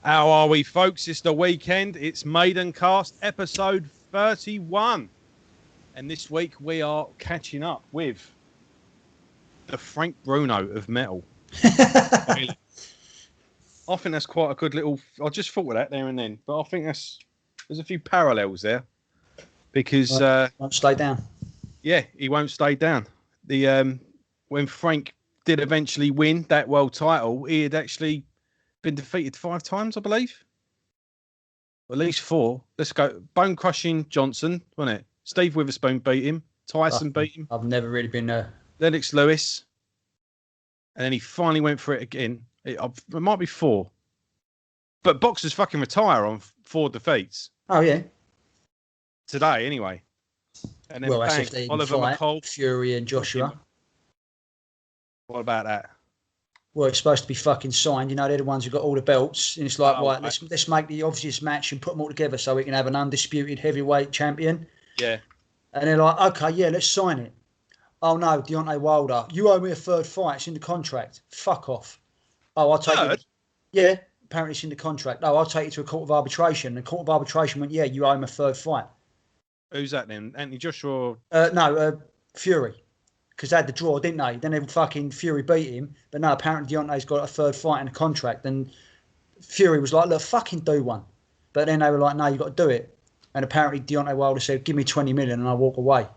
How are we, folks? It's the weekend. It's Maidencast, episode 31. And this week we are catching up with the Frank Bruno of metal. I think that's quite a good little... I just thought of that there and then. But I think there's a few parallels there. Because... won't stay down. Yeah, he won't stay down. When Frank did eventually win that world title, he had actually... been defeated 5 times, I believe. Or at least 4. Let's go. Bone Crushing Johnson, wasn't it? Steve Witherspoon beat him. Tyson beat him. I've never really been there. Lennox Lewis. And then he finally went for it again. It might be 4. But boxers fucking retire on 4 defeats. Oh, yeah. Today, anyway. And then that's if they Oliver McCall. Fury and Joshua. What about that? Well, it's supposed to be fucking signed. You know, they're the ones who got all the belts. And it's like, right, let's make the obvious match and put them all together so we can have an undisputed heavyweight champion. Yeah. And they're like, okay, yeah, let's sign it. Oh, no, Deontay Wilder, you owe me a 3rd fight. It's in the contract. Fuck off. Oh, I'll take it. Yeah, apparently it's in the contract. Oh, I'll take you to a court of arbitration. And the court of arbitration went, yeah, you owe him a 3rd fight. Who's that then? Anthony Joshua? No, Fury. Because they had the draw, didn't they? Then fucking Fury beat him. But no, apparently Deontay's got a 3rd fight in the contract. And Fury was like, look, fucking do one. But then they were like, no, you got to do it. And apparently Deontay Wilder said, give me 20 million and I'll walk away.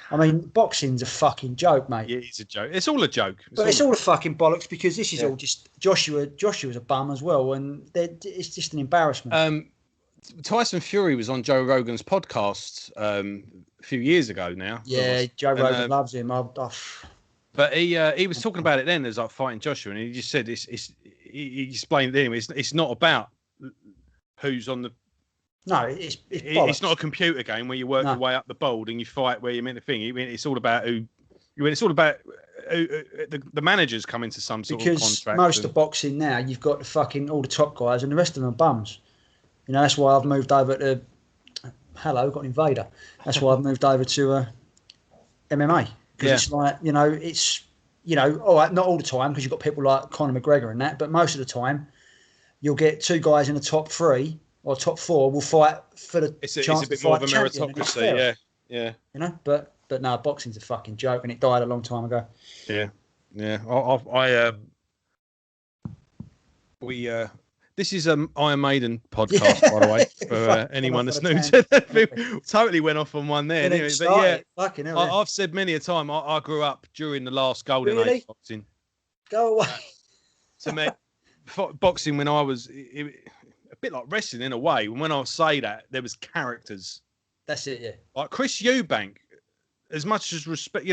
I mean, boxing's a fucking joke, mate. Yeah, it's a joke. It's all a joke. It's all a fucking bollocks because this is all just... Joshua's a bum as well. And it's just an embarrassment. Tyson Fury was on Joe Rogan's podcast a few years ago now. Yeah, Joe Rogan loves him. But he was talking about it then as like fighting Joshua, and he just said he explained to him it's not about who's on the. No, it's not a computer game where you work your way up the board and you fight where you meant the thing. It's all about it's all about the managers come into some sort of contract. Because most of boxing now, you've got all the top guys, and the rest of them are bums. You know, that's why I've moved over to... Hello, got an invader. That's why I've moved over to MMA. Because it's like, all right, not all the time, because you've got people like Conor McGregor and that, but most of the time, you'll get 2 guys in the top 3 or top 4 will fight for the chance to fight. It's a bit more of a meritocracy, yeah. You know, but no, boxing's a fucking joke, and it died a long time ago. Yeah. This is Iron Maiden podcast, by the way, for anyone that's new to the totally went off on one there. Anyway, but yeah, I've said many a time, I grew up during the last golden age of boxing. Go away. So, mate, boxing when I was a bit like wrestling in a way. When I say that, there was characters. That's it, yeah. Like Chris Eubank, as much as respect,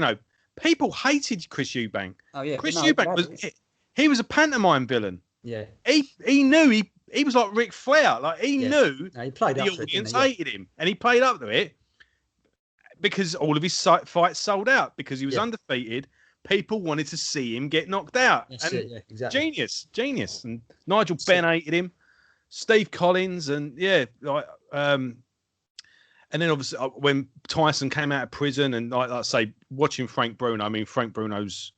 people hated Chris Eubank. Oh, yeah. Chris Eubank was a pantomime villain. Yeah, he knew he was like Ric Flair. Like he knew he played the audience hated him, and he played up to it because all of his fights sold out because he was undefeated. People wanted to see him get knocked out. That's it, yeah, exactly. Genius. And Nigel Benn hated him, Steve Collins, and and then obviously when Tyson came out of prison, and like I say, watching Frank Bruno. I mean, Frank Bruno's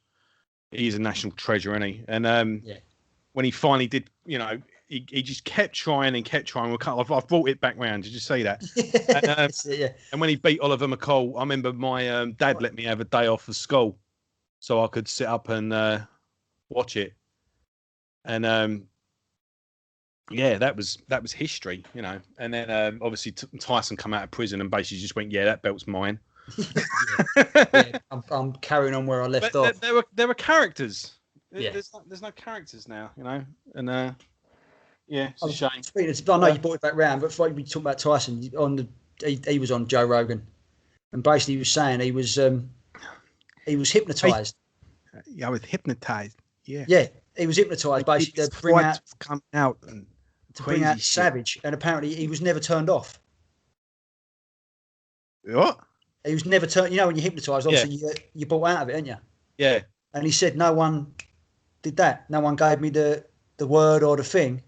he's a national treasure, isn't he? And when he finally did, he just kept trying and kept trying. I've brought it back round. Did you see that? And when he beat Oliver McCall, I remember my dad let me have a day off of school so I could sit up and watch it. And that was history, And then obviously Tyson come out of prison and basically just went, that belt's mine. I'm carrying on where I left off. There were characters. Yeah. There's no characters now, and it's a shame. I know you brought it back round, but before we talk about Tyson, he was on Joe Rogan, and basically he was saying he was hypnotised. I was hypnotised. Yeah. Yeah, he was hypnotised basically to bring out Savage, and apparently he was never turned off. What? He was never turned. You know, when you're hypnotised, obviously you brought out of it, aren't you? Yeah. And he said no one did that. No one gave me the word or the thing.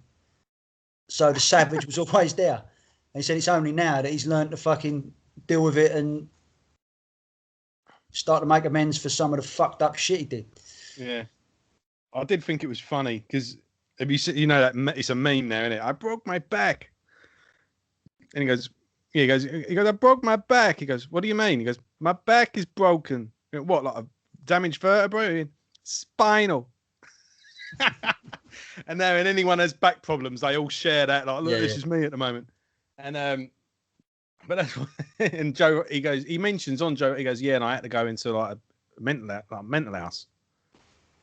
So the Savage was always there. And he said it's only now that he's learned to fucking deal with it and start to make amends for some of the fucked up shit he did. Yeah. I did think it was funny because Have you seen, you know, that it's a meme now, isn't it? I broke my back. And he goes, I broke my back. He goes, what do you mean? He goes, my back is broken. What, like a damaged vertebrae? Spinal. And now, when anyone has back problems, they all share that. Like, look, this is me at the moment. And but that's what, and Joe, he mentions on Joe, he goes, yeah, and I had to go into like a mental house.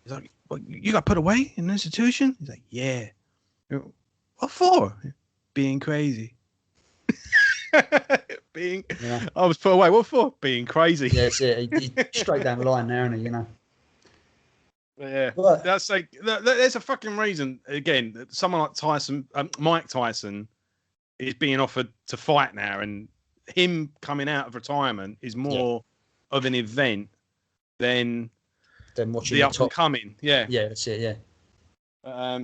He's like, well, you got put away in an institution? He's like, yeah. What for? Being crazy. I was put away. What for? Being crazy. Yeah, it's he straight down the line there, isn't he? You know. Yeah, that's like there's a fucking reason. Again, that someone like Tyson, Mike Tyson, is being offered to fight now, and him coming out of retirement is more of an event than watching the up and coming. Yeah, that's it. Yeah.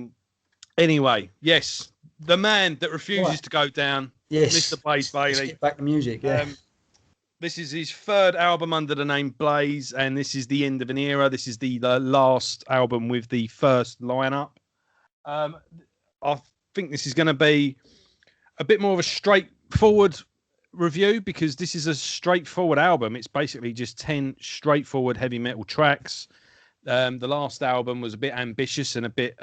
Anyway, yes, the man that refuses to go down. Yes, Mr. Blaze Bayley. Let's get back to music. Yeah. This is his third album under the name Blaze, and this is the end of an era. This is the last album with the first lineup. I think this is going to be a bit more of a straightforward review because this is a straightforward album. It's basically just 10 straightforward heavy metal tracks. The last album was a bit ambitious and a bit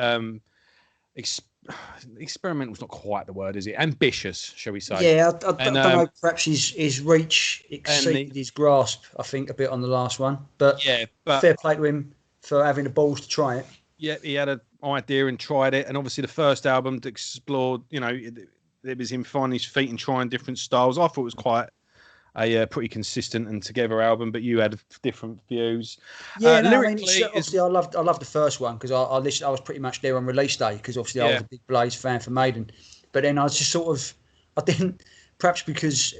experimental is not quite the word, is it? Ambitious, shall we say? Yeah, I don't know. Perhaps his reach exceeded his grasp, I think, a bit on the last one. But fair play to him for having the balls to try it. Yeah, he had an idea and tried it. And obviously the first album to explore, you know, it was him finding his feet and trying different styles. I thought it was quite a pretty consistent and together album, but you had different views. Yeah, lyrically, obviously I loved the first one because I was pretty much there on release day because obviously I was a big Blaze fan for Maiden, but then I was just I didn't, perhaps because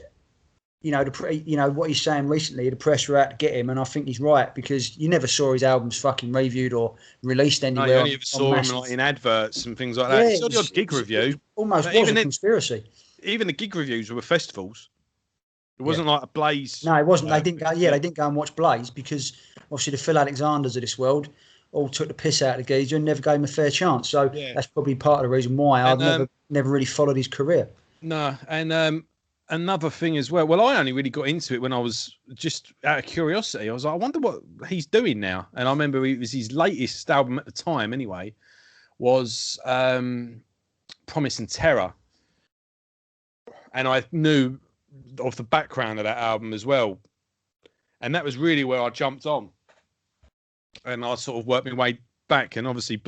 what he's saying recently, the press were out to get him, and I think he's right because you never saw his albums fucking reviewed or released anywhere. No, you only ever saw him like in adverts and things like that. Yeah, it's not the odd gig review. Almost was a conspiracy. Even the gig reviews were festivals. It wasn't like a Blaze. No, it wasn't. They didn't go. Yeah, they didn't go and watch Blaze because obviously the Phil Alexanders of this world all took the piss out of the geezer and never gave him a fair chance. So that's probably part of the reason why I've never really followed his career. No, and another thing as well. Well, I only really got into it when I was just out of curiosity. I was like, I wonder what he's doing now. And I remember it was his latest album at the time. Anyway, was Promise and Terror, and I knew of the background of that album as well, and that was really where I jumped on, and I sort of worked my way back. And obviously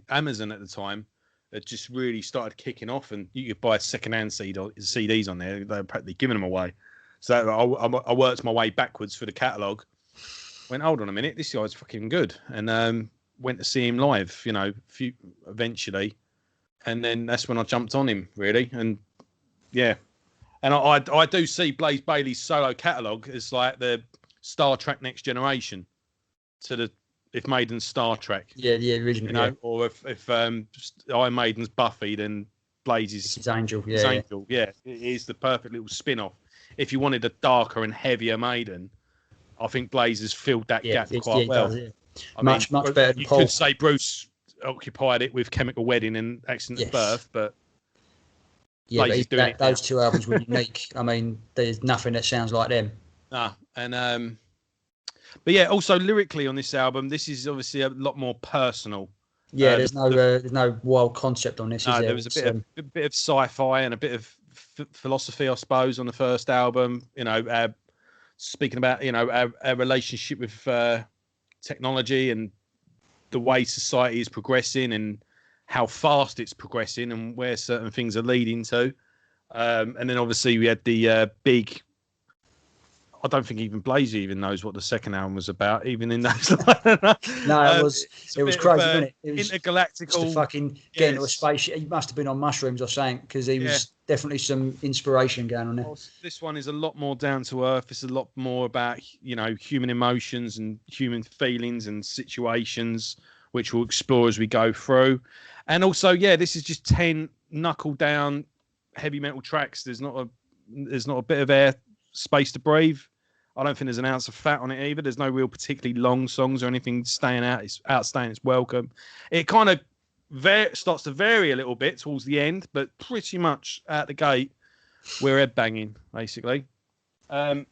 Amazon at the time had just really started kicking off, and you could buy second-hand CDs on there. They were practically giving them away, so I worked my way backwards for the catalogue. Went, hold on a minute, this guy's fucking good, and went to see him live, you know, eventually, and then that's when I jumped on him really, and yeah. And I do see Blaze Bayley's solo catalogue as like the Star Trek Next Generation to if Maiden's Star Trek. Yeah, the original. You know, or if Iron Maiden's Buffy, then Blaze is his Angel. Yeah, his Angel. Yeah, it is the perfect little spin-off. If you wanted a darker and heavier Maiden, I think Blaze has filled that gap quite well. Does, much better than Paul. You could say Bruce occupied it with Chemical Wedding and Accident of Birth, but. Yeah, but those two albums were unique. I mean, there's nothing that sounds like them. And but yeah, also lyrically on this album, this is obviously a lot more personal. Yeah, there's no wild concept on this. There was a bit of sci-fi and a bit of philosophy, I suppose, on the first album. You know, speaking about our relationship with technology and the way society is progressing and how fast it's progressing and where certain things are leading to. And then obviously we had the big, I don't think even Blaze even knows what the second album was about, even in those. No, it was crazy, wasn't it? It was intergalactical. To fucking get into a spaceship. He must have been on mushrooms or something because he was definitely some inspiration going on there. This one is a lot more down to earth. It's a lot more about, human emotions and human feelings and situations, which we'll explore as we go through. And also, this is just 10 knuckle down heavy metal tracks. There's not a bit of air space to breathe. I don't think there's an ounce of fat on it either. There's no real particularly long songs or anything staying out. It's outstaying its welcome. It kind of starts to vary a little bit towards the end, but pretty much at the gate, we're headbanging, basically. I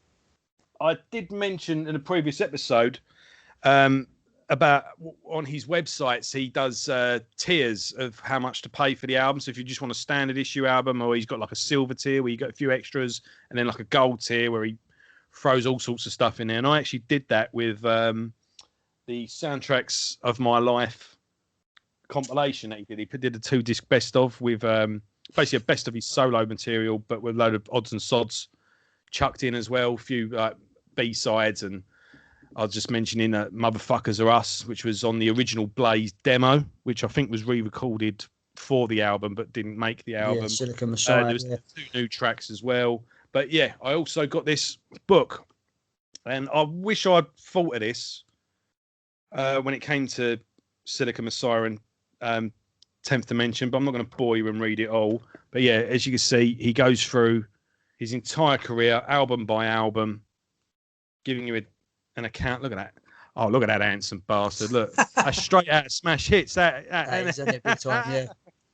did mention in a previous episode about on his websites, he does tiers of how much to pay for the album. So if you just want a standard issue album, or he's got like a silver tier where you got a few extras, and then like a gold tier where he throws all sorts of stuff in there. And I actually did that with the Soundtracks of My Life compilation that he did. He did a 2-disc best of with basically a best of his solo material, but with a load of odds and sods chucked in as well, a few B-sides, and I was just mentioning Motherfuckers Are Us, which was on the original Blaze demo, which I think was re-recorded for the album but didn't make the album. Yeah, Silicon Messiah. There was 2 new tracks as well. But yeah, I also got this book, and I wish I'd thought of this when it came to Silicon Messiah and 10th Dimension, but I'm not going to bore you and read it all. But yeah, as you can see, he goes through his entire career, album by album, giving you an account. Look at that. Oh, look at that handsome bastard. Look, that's straight out of Smash Hits. That is in it big time, yeah.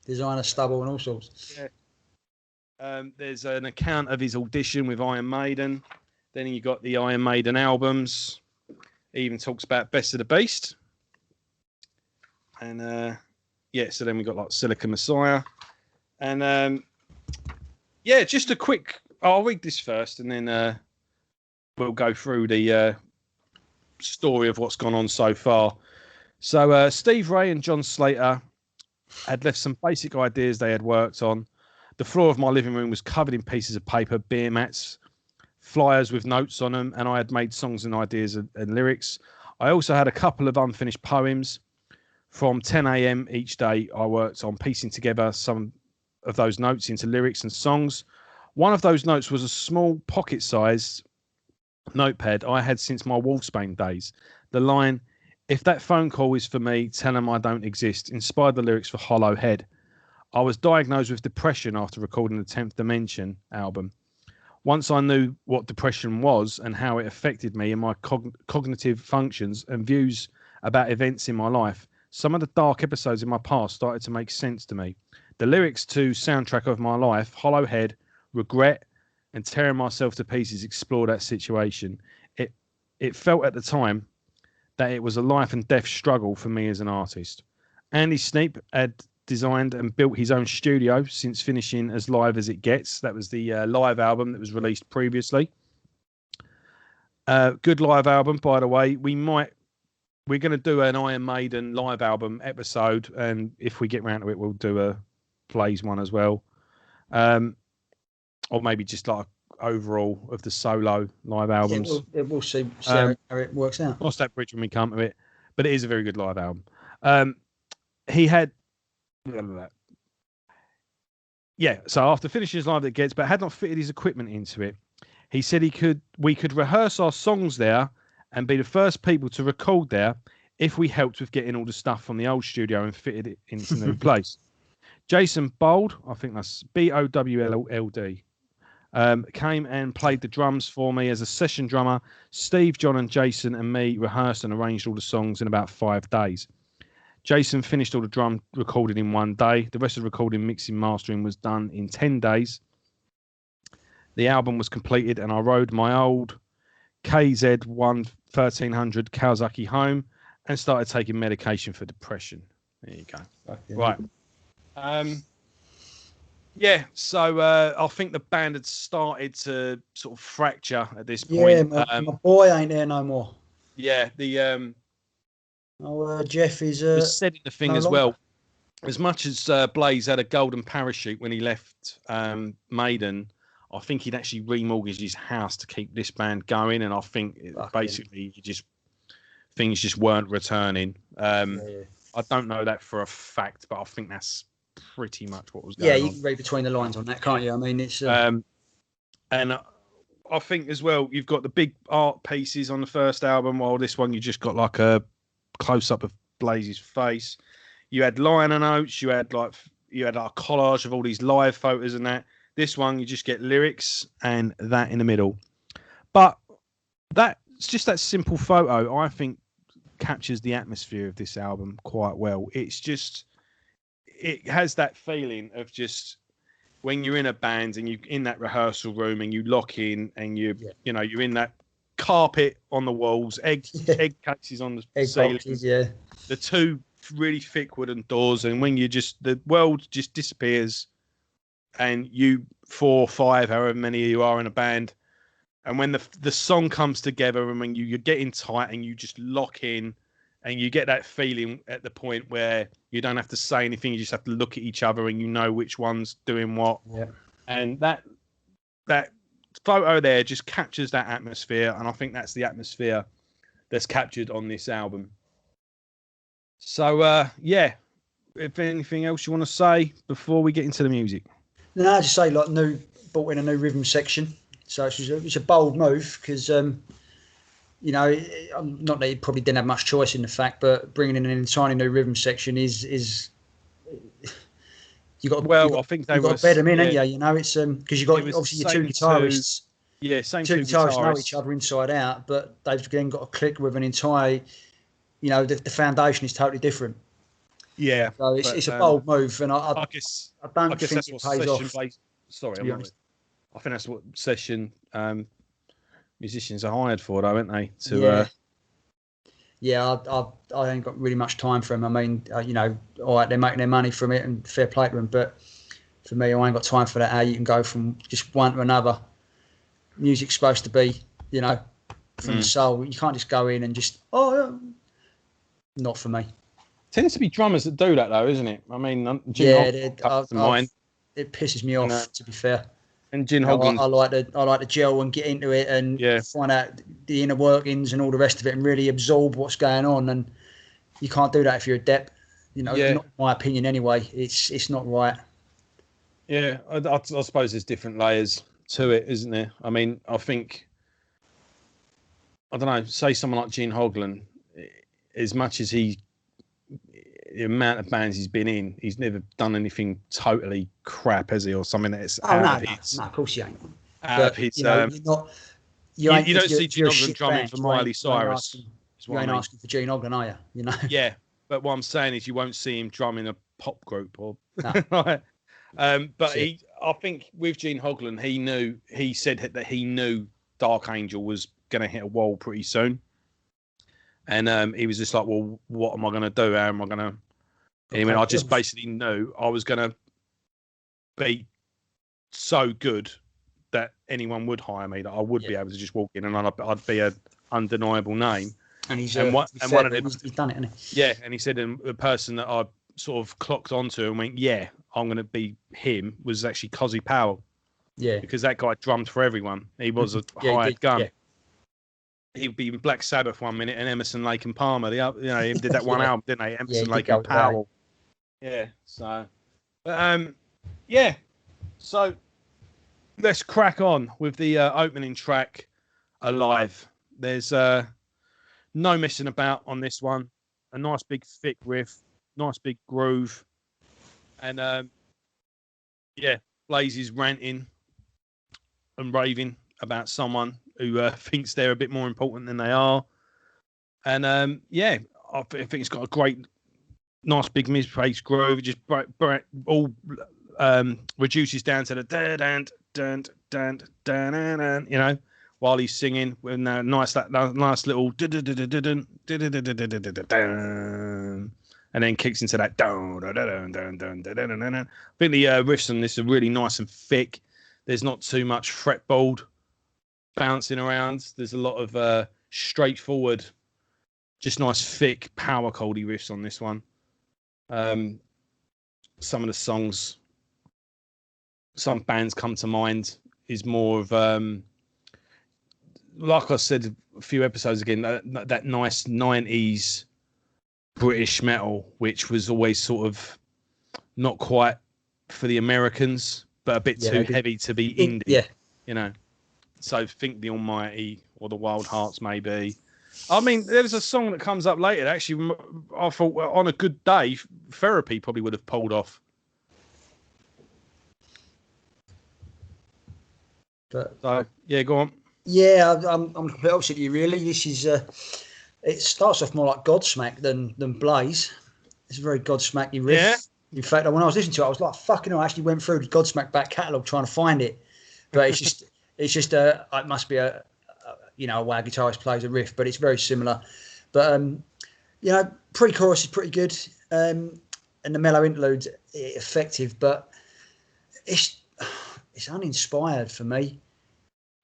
Designer stubble and all sorts. Yeah. There's an account of his audition with Iron Maiden. Then you got the Iron Maiden albums. He even talks about Best of the Beast. And so then we got like Silicon Messiah. And just a quick, I'll read this first and then we'll go through the story of what's gone on so far. So Steve Ray and John Slater had left some basic ideas they had worked on. The floor of my living room was covered in pieces of paper, beer mats, flyers with notes on them, and I had made songs and ideas and lyrics. I also had a couple of unfinished poems. From 10 a.m. each day, I worked on piecing together some of those notes into lyrics and songs. One of those notes was a small pocket-sized notepad I had since my Wolfsbane days. The line, "If that phone call is for me, tell them I don't exist," inspired the lyrics for Hollow Head. I was diagnosed with depression after recording the 10th Dimension album. Once I knew what depression was and how it affected me and my cognitive functions and views about events in my life, some of the dark episodes in my past started to make sense to me. The lyrics to Soundtrack of My Life, Hollow Head, Regret, and Tearing Myself to Pieces explore that situation. It felt at the time that it was a life and death struggle for me as an artist. Andy Sneap had designed and built his own studio since finishing As Live As It Gets. That was the live album that was released previously. Good live album, by the way. We're going to do an Iron Maiden live album episode, and if we get round to it, we'll do a Blaze one as well. Or maybe just like overall of the solo live albums. Yeah, we'll see how it works out. Cross that bridge when we come to it. But it is a very good live album. He had... so after finishing his Live That Gets, but had not fitted his equipment into it, he said we could rehearse our songs there and be the first people to record there if we helped with getting all the stuff from the old studio and fitted it into the new place. Jason Bold, I think that's Bowlld, came and played the drums for me as a session drummer. Steve, John and Jason and me rehearsed and arranged all the songs in about 5 days. Jason finished all the drum recording in 1 day. The rest of the recording, mixing, mastering was done in 10 days. The album was completed and I rode my old KZ 1300 Kawasaki home and started taking medication for depression. There you go. Right. So I think the band had started to sort of fracture at this point. Yeah, my boy ain't there no more. Yeah, the Jeff is setting the thing as well. As much as Blaze had a golden parachute when he left Maiden, I think he'd actually remortgaged his house to keep this band going, and I think things just weren't returning. I don't know that for a fact, but I think that's pretty much what was going on. Yeah, you can read between the lines on that, can't you? I mean, it's... And I think as well, you've got the big art pieces on the first album, while this one you just got like a close-up of Blaze's face. You had liner notes, you had like a collage of all these live photos and that. This one, you just get lyrics and that in the middle. But that's just that simple photo, I think, captures the atmosphere of this album quite well. It's just it has that feeling of just when you're in a band and you're in that rehearsal room and you lock in and you're in that carpet on the walls, egg cases on the ceiling, boxes, the two really thick wooden doors, and when the world just disappears, and you 4 or 5, however many you are in a band, and when the song comes together, and when you're getting tight and you just lock in, and you get that feeling at the point where you don't have to say anything, you just have to look at each other and you know which one's doing what. Yeah. And that photo there just captures that atmosphere, and I think that's the atmosphere that's captured on this album. So, if anything else you want to say before we get into the music? No, I just say brought in a new rhythm section. So it's a bold move because, not that he probably didn't have much choice in the fact, but bringing in an entirely new rhythm section is you got. Well, I think they got to bed them in, ain't you? You know, it's because you got obviously your two guitarists. Same two guitarists know each other inside out, but they've then got to click with an entire. The foundation is totally different. Yeah, so it's a bold move, and I don't think that's it what pays off. Sorry, I think that's what session musicians are hired for, though, aren't they? I ain't got really much time for them. I mean, all right, they're making their money from it, and fair play to them. But for me, I ain't got time for that. How you can go from just one to another. Music's supposed to be, from the soul. You can't just go in and just not for me. Tends to be drummers that do that, though, isn't it? I mean, It pisses me off, to be fair. And Gin Hoglan, I like to gel and get into it and find out the inner workings and all the rest of it and really absorb what's going on. And you can't do that if you're a dep. Not my opinion anyway. It's not right. Yeah, I suppose there's different layers to it, isn't there? I mean, I think, I don't know, say someone like Gene Hoglan, as much as the amount of bands he's been in, he's never done anything totally crap, has he, or something that's of course he ain't. You don't see Gene Hoglan drumming for Miley Cyrus. You ain't asking for Gene Hoglan, are you? Yeah, but what I'm saying is you won't see him drumming a pop group or no. But I think with Gene Hoglan, he said that he knew Dark Angel was going to hit a wall pretty soon. And he was just like, well, what am I going to do? How am I going to... Anyway, I just basically knew I was going to be so good that anyone would hire me, that I would be able to just walk in and I'd be an undeniable name. And he's done it, hasn't he? Yeah, and he said the person that I sort of clocked onto and went, I'm going to be him, was actually Cozzy Powell. Yeah. Because that guy drummed for everyone. He was a hired gun. Yeah. He'd be in Black Sabbath one minute and Emerson, Lake and Palmer. He did that one album, didn't they? Emerson, Lake and Powell. Yeah. So, So let's crack on with the opening track, Alive. There's no messing about on this one. A nice big thick riff, nice big groove, and Blaze is ranting and raving about someone who thinks they're a bit more important than they are. And I think it's got a great, nice big mid-bass groove. It just all reduces down to the dun dun dun dun, while he's singing with a nice little and then kicks into that dun dun dun dun dun dun dun. I think the riffs on this are really nice and thick. There's not too much fretboard bouncing around. There's a lot of straightforward, just nice thick power chordy riffs on this one. Some of the songs, some bands come to mind is more of like I said a few episodes again, that nice 90s British metal, which was always sort of not quite for the Americans, but a bit too heavy to be indie. So think the Almighty or the Wild Hearts, maybe. I mean, there's a song that comes up later that actually, I thought on a good day, Therapy probably would have pulled off. But go on. Yeah, I'm completely opposite you, really. This is it starts off more like Godsmack than Blaze. It's a very Godsmacky riff. In fact, when I was listening to it, I was like, fucking hell, I actually went through the Godsmack back catalogue trying to find it. But it must be a where a guitarist plays a riff, but it's very similar. But, pre-chorus is pretty good. And the mellow interlude's effective, but it's uninspired for me.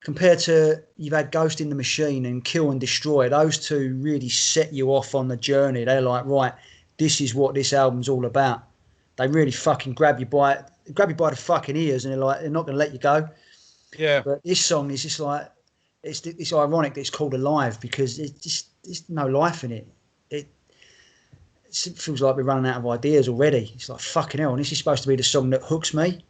Compared to, you've had Ghost in the Machine and Kill and Destroy, those two really set you off on the journey. They're like, right, this is what this album's all about. They really fucking grab you by the fucking ears, and they're not going to let you go. Yeah. But this song is just like, it's ironic that it's called Alive, because there's no life in it. It feels like we're running out of ideas already. It's like, fucking hell, and this is supposed to be the song that hooks me.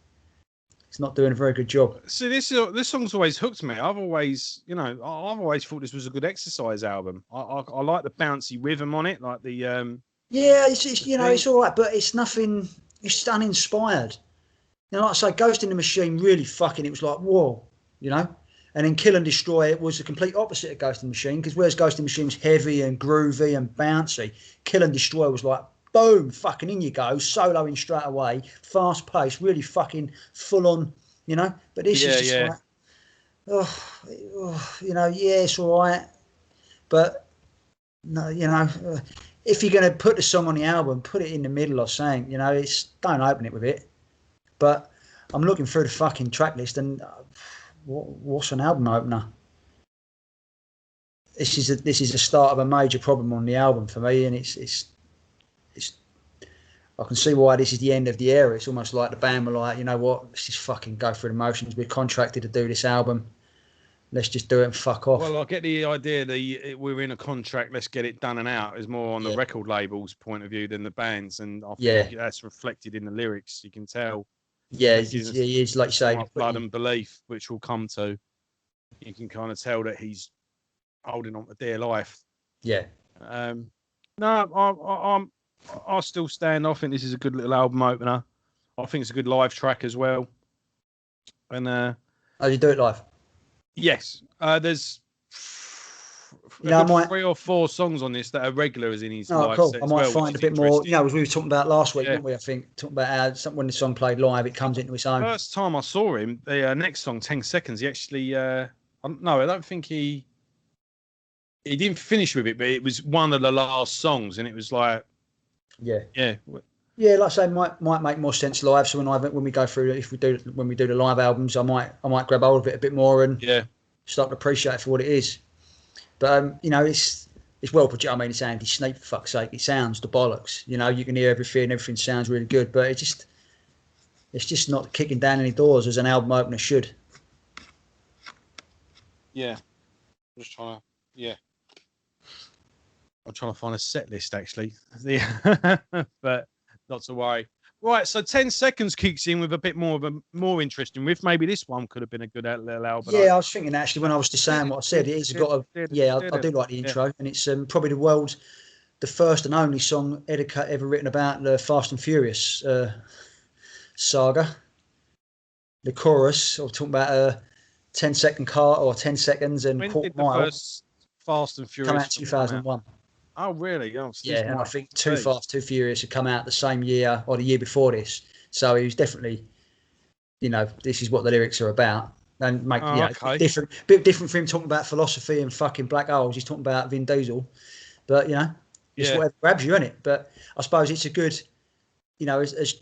It's not doing a very good job. See, this song's always hooked me. I've always thought this was a good exercise album. I like the bouncy rhythm on it, like the it's all right, but it's nothing. It's just uninspired. Like I say, Ghost in the Machine really fucking. It was like, whoa, and then Kill and Destroy, it was the complete opposite of Ghost in the Machine, because whereas Ghost in the Machine was heavy and groovy and bouncy, Kill and Destroy was like, boom, fucking in you go, soloing straight away, fast paced, really fucking full on, But this is just like, it's all right, but no, if you're going to put the song on the album, put it in the middle or something, don't open it with it. But I'm looking through the fucking track list, and what's an album opener? This is the start of a major problem on the album for me, and it's I can see why this is the end of the era. It's almost like the band were like, you know what, let's just fucking go through the motions. We're contracted to do this album. Let's just do it and fuck off. Well, I get the idea that we're in a contract, let's get it done and out, is more on the record label's point of view than the band's. And I think that's reflected in the lyrics. You can tell. Yeah, it's like you say. Blood and Belief, which we'll come to. You can kind of tell that he's holding on to dear life. Yeah. No, I still stand. I think this is a good little album opener. I think it's a good live track as well. And how do you do it live? Yes, there's 3 or 4 songs on this that are regulars in his live cool. set. I might find a bit more. As we were talking about last week, didn't we? I think talking about how when the song played live, it comes into its own. First time I saw him, the next song, 10 Seconds, he actually. I don't think he didn't finish with it, but it was one of the last songs, and it was like, yeah. Yeah, like I say, might make more sense live. So when we go through, when we do the live albums, I might grab hold of it a bit more and start to appreciate it for what it is. But it's well put. I mean, it's Andy Sneap, for fuck's sake. It sounds the bollocks. You can hear everything sounds really good, but it's just not kicking down any doors as an album opener should. Yeah, I'm trying to find a set list actually, but not to worry. Right, so 10 Seconds kicks in with a bit more of a more interesting riff. Maybe this one could have been a good little album. Yeah, I was thinking actually when I was just saying what I said, it's got I do like the intro, and it's probably the first and only song ever written about the Fast and Furious saga. The chorus, or talking about a 10-second car or 10 seconds and when did the first Fast and Furious come out 2001. Oh, really? Oh, yeah, and I think Too Fast, Too Furious had come out the same year or the year before this. So he was definitely, this is what the lyrics are about. And make bit different for him talking about philosophy and fucking black holes. He's talking about Vin Diesel, but it's whatever grabs you, isn't it? But I suppose it's a good, as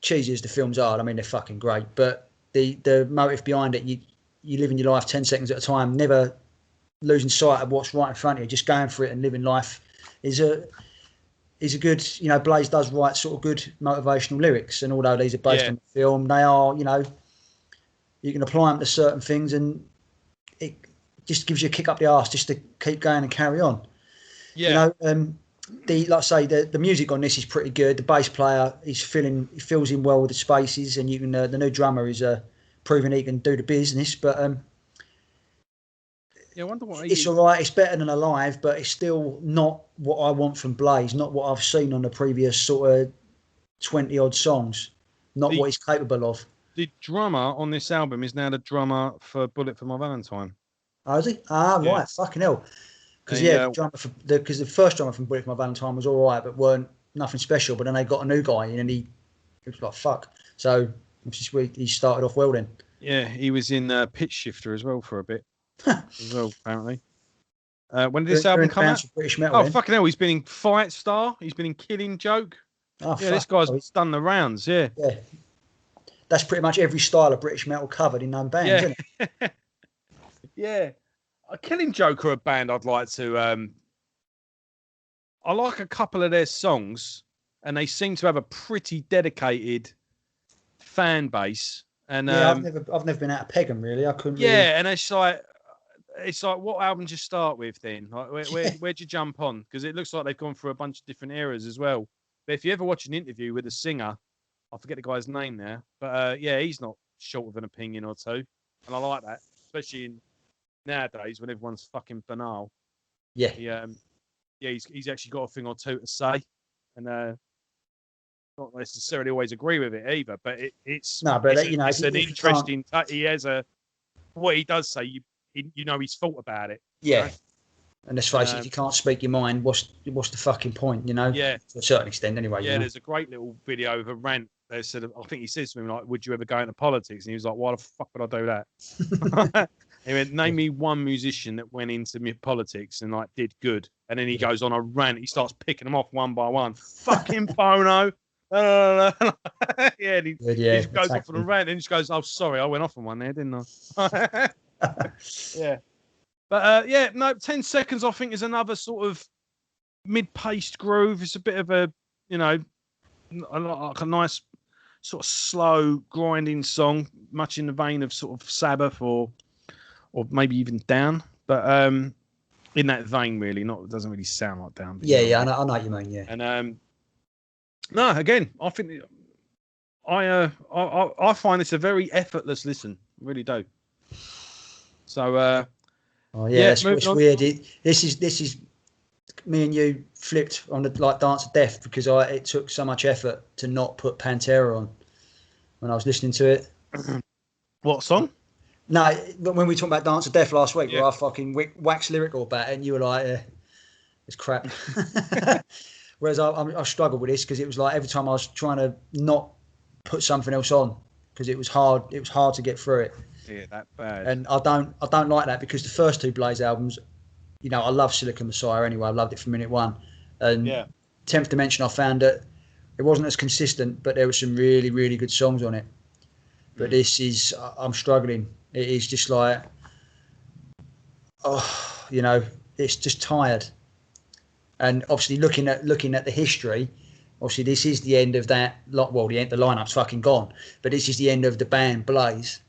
cheesy as the films are. I mean, they're fucking great, but the motive behind it, you live in your life 10 seconds at a time, never losing sight of what's right in front of you, just going for it and living life is a good, Blaze does write sort of good motivational lyrics, and although these are based on the film, they are, you can apply them to certain things, and it just gives you a kick up the arse just to keep going and carry on. Yeah. Like I say, the music on this is pretty good. The bass player he fills in well with the spaces, and you can the new drummer is proving he can do the business, but I wonder what it's all right. It's better than Alive, but it's still not what I want from Blaze. Not what I've seen on the previous sort of 20 odd songs. Not what he's capable of. The drummer on this album is now the drummer for Bullet for My Valentine. Oh, is he? Right. Fucking hell. Because the first drummer from Bullet for My Valentine was all right, but weren't nothing special. But then they got a new guy in, and he was like, fuck. So he started off well then. Yeah, he was in Pitch Shifter as well for a bit, as well apparently. When did this album come out? British metal, oh then. fucking hell! He's been in Fight Star. He's been in Killing Joke. Oh, yeah, this guy's done the rounds. Yeah. Yeah. That's pretty much every style of British metal covered in known bands, isn't it? Yeah. Killing Joke are a band I'd like to. I like a couple of their songs, and they seem to have a pretty dedicated fan base. And yeah, I've never been out of Peg'em really. I couldn't. Yeah, really... and it's like, what album did you start with then? Like, where'd you jump on? Because it looks like they've gone through a bunch of different eras as well. But if you ever watch an interview with a singer, I forget the guy's name now, but yeah, he's not short of an opinion or two, and I like that, especially in nowadays when everyone's fucking banal. Yeah. He's actually got a thing or two to say, and not necessarily always agree with it either. But it's an interesting. He has what he does say. You know he's thought about it. Yeah. You know? And let's face it, if you can't speak your mind, what's the fucking point, you know? Yeah. To a certain extent, anyway. Yeah, there's a great little video of a rant. They said, I think he says to him, like, would you ever go into politics? And he was like, why the fuck would I do that? He went, name me one musician that went into politics and, like, did good. And then he goes on a rant. He starts picking them off one by one. Fucking Bono. Yeah, and he goes off on a rant and he just goes, oh, sorry, I went off on one there, didn't I? Yeah. But, 10 Seconds, I think, is another sort of mid-paced groove. It's a bit of a, like a nice sort of slow, grinding song, much in the vein of sort of Sabbath or maybe even Down. But in that vein, really, it doesn't really sound like Down. I know what you mean, yeah. And, no, again, I think I find this a very effortless listen. I really do. So, it's weird. This is me and you flipped on the Dance of Death because it took so much effort to not put Pantera on when I was listening to it. What song? No, when we talked about Dance of Death last week, where I fucking waxed lyrical about it, and you were like, "It's crap." Whereas I struggled with this because it was like every time I was trying to not put something else on because it was hard. It was hard to get through it. Yeah, that bad. And I don't like that because the first two Blaze albums, I love Silicon Messiah anyway. I loved it from minute one. And 10th Dimension, I found that it wasn't as consistent, but there were some really, really good songs on it. But this is, I'm struggling. It is just like, it's just tired. And obviously looking at the history, obviously this is the end of that. The lineup's fucking gone. But this is the end of the band Blaze.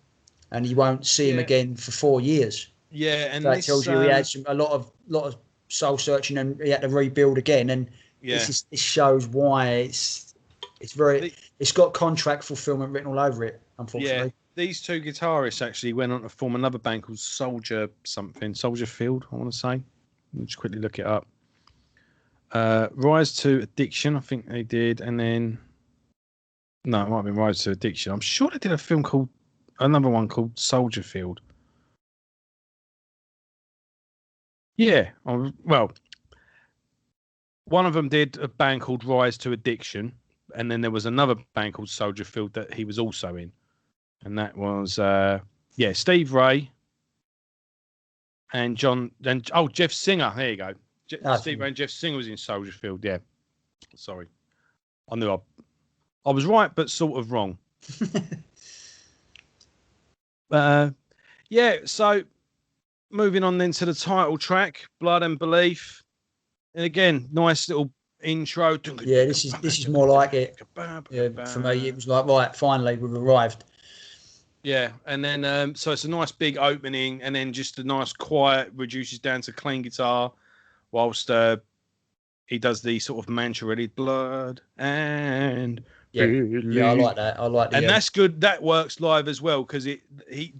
And you won't see him again for 4 years. Yeah, and that tells you he had a lot of soul searching, and he had to rebuild again. And this shows why it's got contract fulfillment written all over it. Unfortunately, these two guitarists actually went on to form another band called Soldier Field. I want to say. Let me just quickly look it up. Rise to Addiction, I think they did, and then it might have been Rise to Addiction. I'm sure they did another one called Soldier Field. Yeah, well, one of them did a band called Rise to Addiction, and then there was another band called Soldier Field that he was also in, and that was Steve Ray and Jeff Singer. There you go. Steve Ray and Jeff Singer was in Soldier Field. Yeah, sorry, I knew I was right, but sort of wrong. So moving on then to the title track, Blood and Belief. And again, nice little intro. Yeah, this is more like it. Yeah, for me, it was like, right, finally, we've arrived. Yeah, and then so it's a nice big opening, and then just a nice quiet, reduces down to clean guitar, whilst he does the sort of mantra really, blood and belief. Yeah, I like that. And that's good. That works live as well because he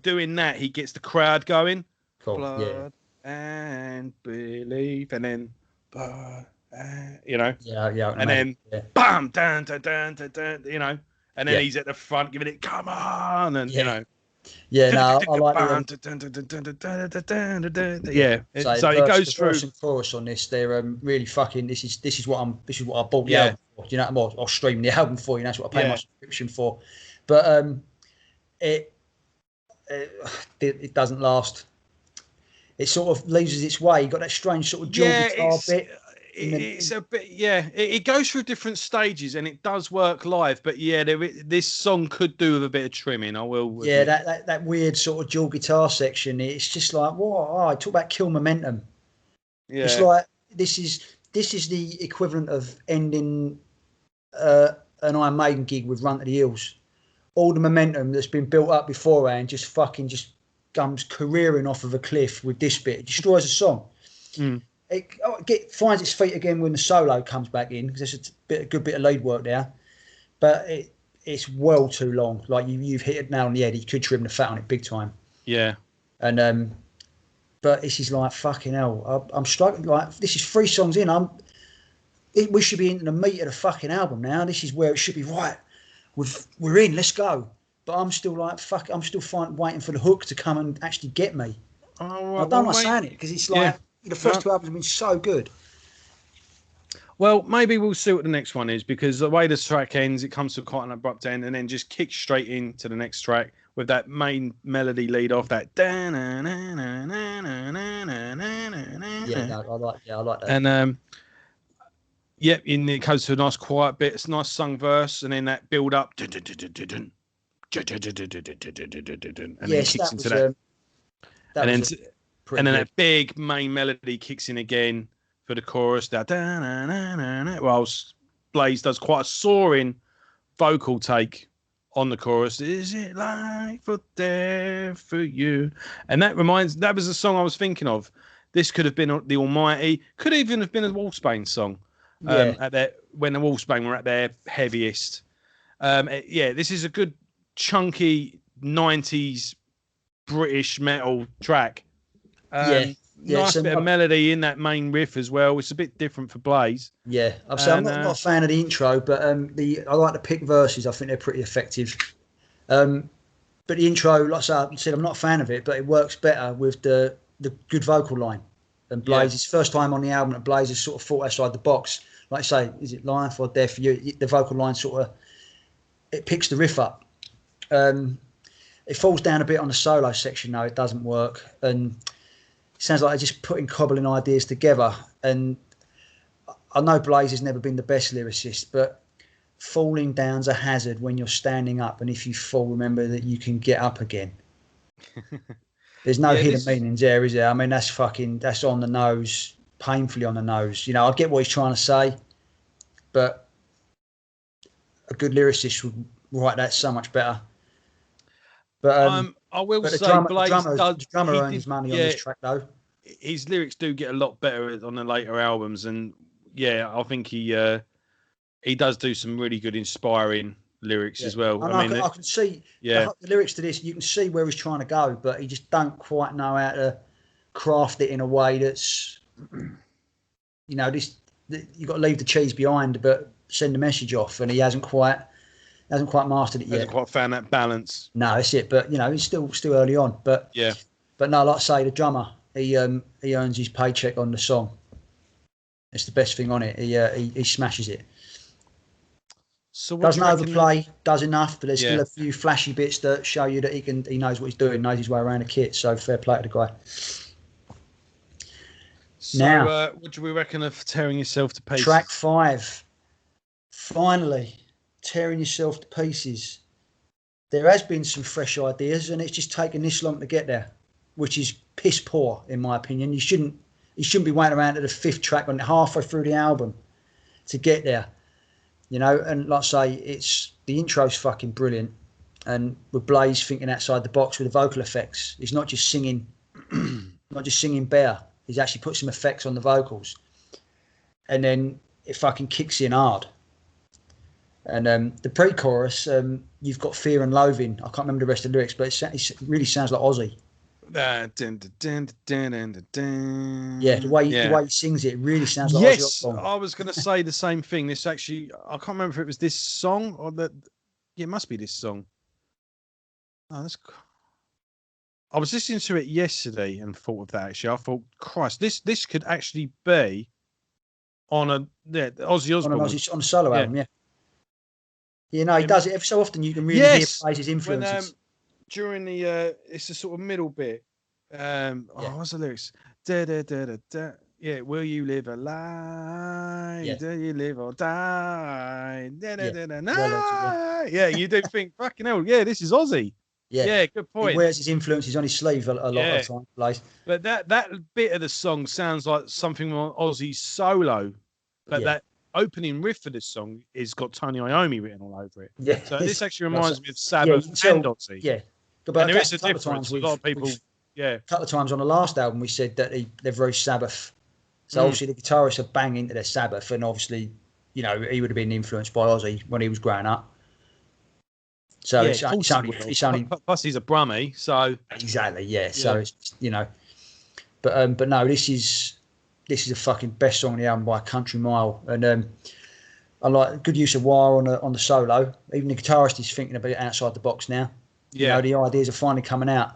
doing that, he gets the crowd going. Cool. Blood and belief, and then blood, and then bam, dun, dun, dun, dun, dun, and then he's at the front giving it, come on, and Yeah, no, I like yeah. So it goes through. Verse and chorus on this. They're really fucking. This is what I bought the album for. You know, I'll stream the album for. You know, that's what I pay my subscription for. But it doesn't last. It sort of loses its way. You got that strange sort of dual guitar bit. It's a bit, it goes through different stages and it does work live, but this song could do with a bit of trimming. I will admit. That weird sort of dual guitar section, it's just like, I talk about kill momentum. It's like this is the equivalent of ending an Iron Maiden gig with Run to the Hills. All the momentum that's been built up beforehand just comes careering off of a cliff with this bit. It destroys a song. It finds its feet again when the solo comes back in, because there's a good bit of lead work there, but it's well too long. Like you've hit it now on the head. You could trim the fat on it big time. Yeah. And but this is like fucking hell. I'm struggling. Like this is 3 songs in. We should be into the meat of the fucking album now. This is where it should be. Right, we're in. Let's go. But I'm still like fuck. I'm still waiting for the hook to come and actually get me. I don't like saying it because it's like. The first 2 albums have been so good. Well, maybe we'll see what the next one is, because the way the track ends, it comes to quite an abrupt end and then just kicks straight into the next track with that main melody lead off, that. Yeah, I like that. And and it goes to a nice quiet bit. It's a nice sung verse, and then that build up, and then it kicks into that. And then that big main melody kicks in again for the chorus. Whilst Blaze does quite a soaring vocal take on the chorus. Is it life or death for you? And that was the song I was thinking of. This could have been the Almighty. Could even have been a Wolfsbane song. When the Wolfsbane were at their heaviest. This is a good chunky 90s British metal track. Nice bit of melody in that main riff as well. It's a bit different for Blaze. Yeah, I'm not a fan of the intro, but I like the pick verses. I think they're pretty effective. But the intro, like I said, I'm not a fan of it, but it works better with the good vocal line. And Blaze, it's first time on the album that Blaze has sort of thought outside the box. Like I say, is it life or death for you? The vocal line it picks the riff up. It falls down a bit on the solo section though. It doesn't work, and it sounds like they're just cobbling ideas together. And I know Blaze has never been the best lyricist, but falling down's a hazard when you're standing up, and if you fall, remember that you can get up again. There's no hidden meanings there, is there? I mean, that's on the nose, painfully on the nose. You know, I get what he's trying to say, but a good lyricist would write that so much better. But I will say, the drummer earns money on this track, though. His lyrics do get a lot better on the later albums, and I think he does do some really good, inspiring lyrics as well. I can see the lyrics to this. You can see where he's trying to go, but he just don't quite know how to craft it in a way that's, you know, you've got to leave the cheese behind, but send the message off, and he hasn't quite mastered it yet. Hasn't quite found that balance. No, that's it. But you know, he's still early on. But no, like I say, the drummer, he earns his paycheck on the song. It's the best thing on it. He smashes it. So doesn't overplay, does enough, but there's still a few flashy bits that show you that he knows what he's doing, knows his way around the kit. So fair play to the guy. So, now, what do we reckon of Tearing Yourself to Pieces? Track 5. Finally, Tearing Yourself to Pieces. There has been some fresh ideas, and it's just taken this long to get there, which is piss poor in my opinion. You shouldn't be waiting around to the 5th track on halfway through the album to get there. You know, and like I say, the intro's fucking brilliant, and with Blaze thinking outside the box with the vocal effects. He's not just singing, bare. He's actually put some effects on the vocals, and then it fucking kicks in hard. And the pre-chorus, you've got Fear and Loathing. I can't remember the rest of the lyrics, but it really sounds like Ozzy. Yeah, the way he sings it really sounds like Ozzy Osbourne. I was going to say the same thing. This actually, I can't remember if it was this song or that. Yeah, it must be this song. Oh, I was listening to it yesterday and thought of that. Actually, I thought, Christ, this could actually be on a Ozzy Osbourne on a solo album. Yeah. You know, he does it every so often. You can really hear his influences. During the it's the sort of middle bit. What's the lyrics? Da, da, da, da, da. Yeah, will you live a lie? Yeah. Do you live or die? Da, da, da, da, da. Well, yeah, you do think, fucking hell, yeah, this is Ozzy. Yeah, good point. He wears his influences on his sleeve a lot of time. Like. But that bit of the song sounds like something on Ozzy's solo. But that opening riff for this song is got Tony Iommi written all over it. Yeah. So this actually reminds me of Sabbath and Ozzy. Yeah. But and there is a difference. A lot of people, a couple of times on the last album, we said that they're very Sabbath. So obviously the guitarists are bang into their Sabbath, and obviously, you know, he would have been influenced by Ozzy when he was growing up. So it's only plus he's a Brummie, so exactly, yeah. So it's, you know, but no, this is the fucking best song on the album by a country mile, and I like good use of wire on the solo. Even the guitarist is thinking a bit outside the box now. Yeah, you know, the ideas are finally coming out,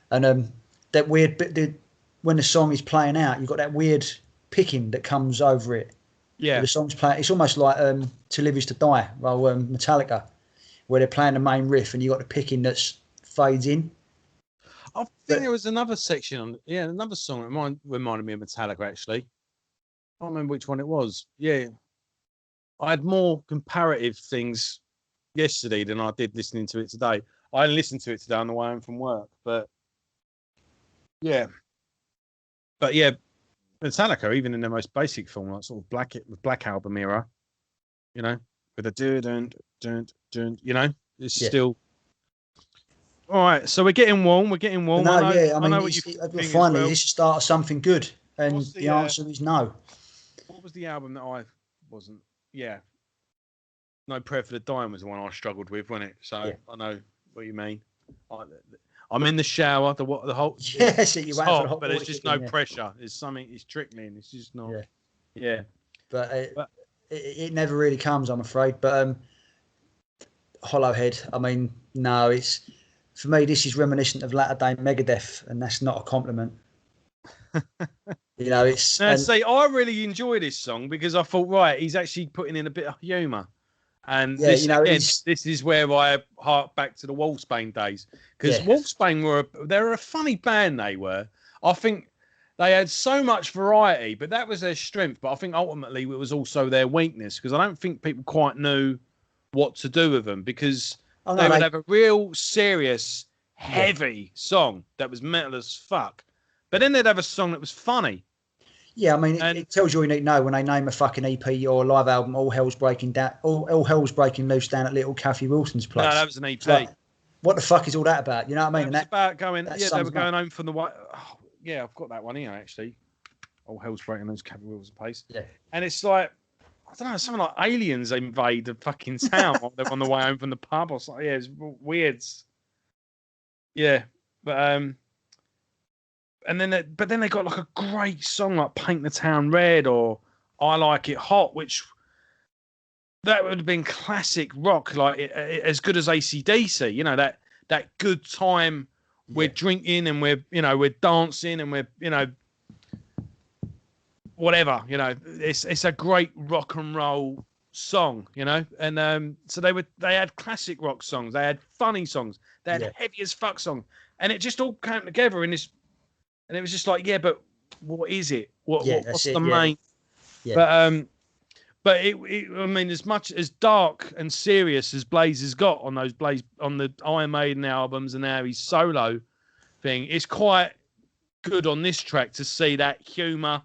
and that weird bit when the song is playing out, you've got that weird picking that comes over it. Yeah, the song's playing. It's almost like "To Live Is to Die" by Metallica, where they're playing the main riff and you got the picking that fades in. I think there was another section on another song that reminded me of Metallica actually. I can't remember which one it was. Yeah, I had more comparative things yesterday than I did listening to it today. I listened to it today on the way home from work, but yeah, Metallica, even in their most basic form, like sort of Black Album era, you know, with a dun, you know, it's still all right. So we're getting warm. I know what you think. Finally, this is the start of something good, and the answer is no. What was the album that I wasn't? Yeah, No Prayer for the Dying was the one I struggled with, wasn't it? So I know what you mean. I'm in the shower. The whole yes, you wait for the hot but there's just no pressure. There's something. It's trickling. It's just not. Yeah. But it never really comes, I'm afraid. But Hollowhead. I mean, no. It's for me. This is reminiscent of latter day Megadeth, and that's not a compliment. You know, it's. Now, see, I really enjoy this song because I thought, right, he's actually putting in a bit of humour. And this, you know, this is where I hark back to the Wolfsbane days. Because Wolfsbane they're a funny band, they were. I think they had so much variety, but that was their strength. But I think ultimately it was also their weakness, because I don't think people quite knew what to do with them, because they would have a real serious, heavy song that was metal as fuck. But then they'd have a song that was funny. Yeah, I mean, it tells you all you need to know when they name a fucking EP or a live album. All hell's breaking down. All hell's breaking loose down at little Kathy Wilson's place. No, that was an EP. Like, what the fuck is all that about? You know what I mean? It's about going. Yeah, they were going home from the white. Oh, yeah, I've got that one here actually. All hell's breaking loose, Kathy Wilson's place. Yeah, and it's like, I don't know, something like aliens invade the fucking town while they're on the way home from the pub or something. Yeah, it's weird. Yeah, but and then they got like a great song like "Paint the Town Red" or "I Like It Hot," which that would have been classic rock, like as good as AC/DC. You know, that good time. We're drinking and we're dancing and we're whatever. You know, it's a great rock and roll song. You know, and so they had classic rock songs, they had funny songs, they had heavy as fuck songs, and it just all came together in this. And it was just like, but what is it? What's the main? Yeah. But I mean, as much as dark and serious as Blaze has got on the Iron Maiden albums and now his solo thing, it's quite good on this track to see that humour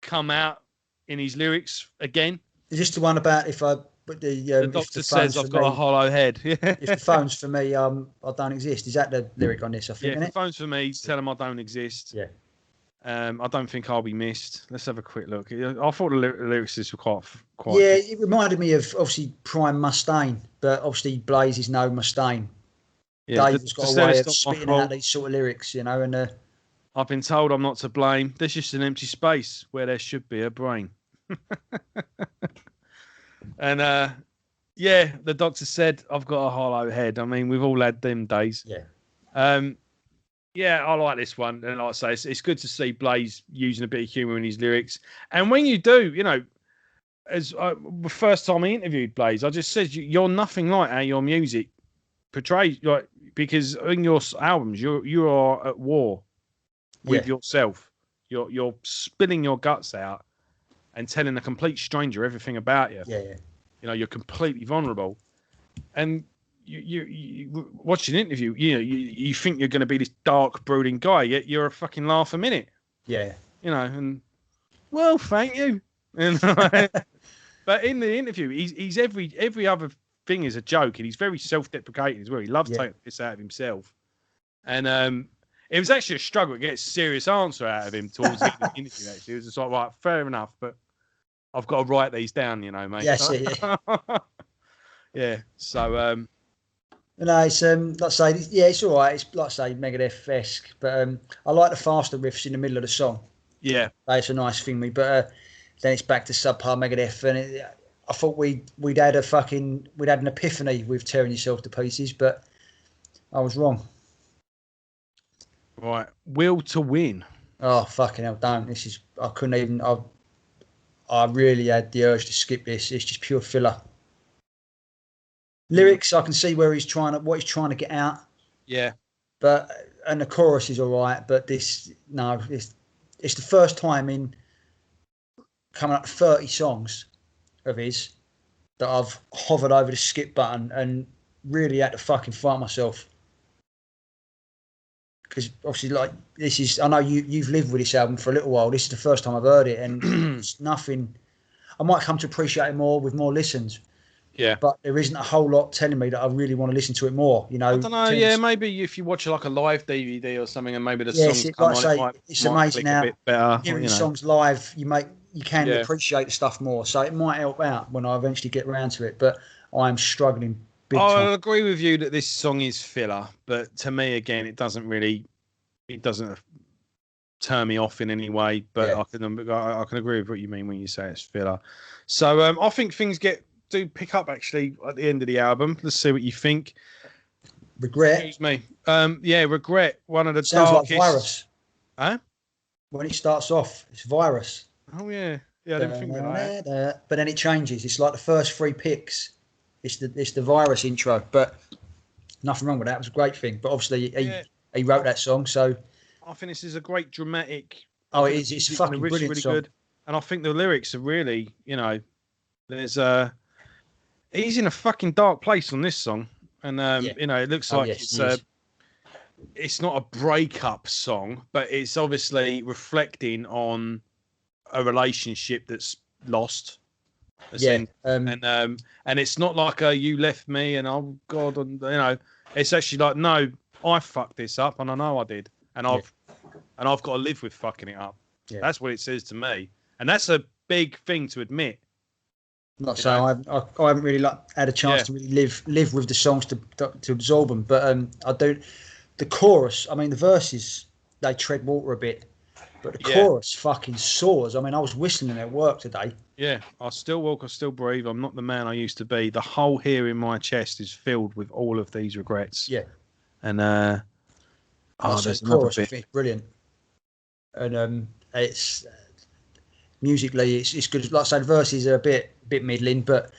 come out in his lyrics again. Is this the one about the doctor says I've got a hollow head? If the phone's for me, I don't exist. Is that the lyric on this? I think. Yeah, if the phone's for me, tell them I don't exist. Yeah. I don't think I'll be missed. Let's have a quick look. I thought the lyrics were quite. Yeah, it reminded me of obviously Prime Mustaine, but obviously Blaze is no Mustaine. Yeah, Dave's got a way of spitting out these sort of lyrics, you know, and. I've been told I'm not to blame. There's just an empty space where there should be a brain. And the doctor said I've got a hollow head. I mean, we've all had them days. Yeah. Yeah, I like this one. And like I say, it's good to see Blaze using a bit of humour in his lyrics. And when you do, as the first time I interviewed Blaze, I just said, you're nothing like how your music portrays, like, because in your albums, you are at war with yourself. You're spilling your guts out and telling a complete stranger everything about you. Yeah. You're completely vulnerable. And you watch an interview, you think you're going to be this dark, brooding guy, yet you're a fucking laugh a minute. Yeah. And well, thank you. But in the interview, he's every other thing is a joke, and he's very self-deprecating as well. He loves taking this out of himself. And it was actually a struggle to get a serious answer out of him towards the end of the interview. Actually, it was just like, right, fair enough, but I've got to write these down, mate. Yes, yeah. Yeah. So, it's like I say, it's all right. It's like I say, Megadeth-esque, but I like the faster riffs in the middle of the song. Yeah, it's a nice thing. But then it's back to subpar Megadeth, and I thought we'd had an epiphany with Tearing Yourself to Pieces, but I was wrong. Right, Will to Win. Oh fucking hell! Don't. I couldn't even. I really had the urge to skip this. It's just pure filler. Lyrics, I can see what he's trying to get out. Yeah. And the chorus is all right, but it's the first time in coming up to 30 songs of his that I've hovered over the skip button and really had to fucking fight myself. Because obviously, like, this is, I know you've lived with this album for a little while. This is the first time I've heard it, and it's nothing. I might come to appreciate it more with more listens. Yeah. But there isn't a whole lot telling me that I really want to listen to it more. I don't know. Yeah, maybe if you watch like a live DVD or something, and maybe the songs come on, it's amazing now. Better, hearing the songs live, you can appreciate the stuff more. So it might help out when I eventually get around to it. But I'm struggling big time. I'll agree with you that this song is filler, but to me, again, it doesn't turn me off in any way. But I can agree with what you mean when you say it's filler. So I think things do pick up actually at the end of the album. Let's see what you think. Regret. Excuse me. Regret. One of the sounds darkest. Like Virus. Huh? When it starts off, it's Virus. Oh yeah. Yeah, I didn't think about that. But then it changes. It's like the first 3 picks. It's the Virus intro. But nothing wrong with that. It was a great thing. But obviously he wrote that song, so I think this is a great dramatic. Oh, it is. It's a fucking brilliant really song. Good. And I think the lyrics are really, there's he's in a fucking dark place on this song, and it looks like it's not a breakup song, but it's obviously reflecting on a relationship that's lost. And it's not like you left me and oh god, and it's actually like no, I fucked this up and I know I did, and I've got to live with fucking it up. Yeah. That's what it says to me, and that's a big thing to admit. Not so. I haven't really had a chance to really live with the songs to absorb them, but I do. The chorus, I mean, the verses they tread water a bit, but the chorus fucking soars. I mean, I was whistling at work today. Yeah, I still walk, I still breathe. I'm not the man I used to be. The hole here in my chest is filled with all of these regrets. Yeah, and there's another bit. It's brilliant, and it's musically it's good. Like I said, the verses are a bit middling, but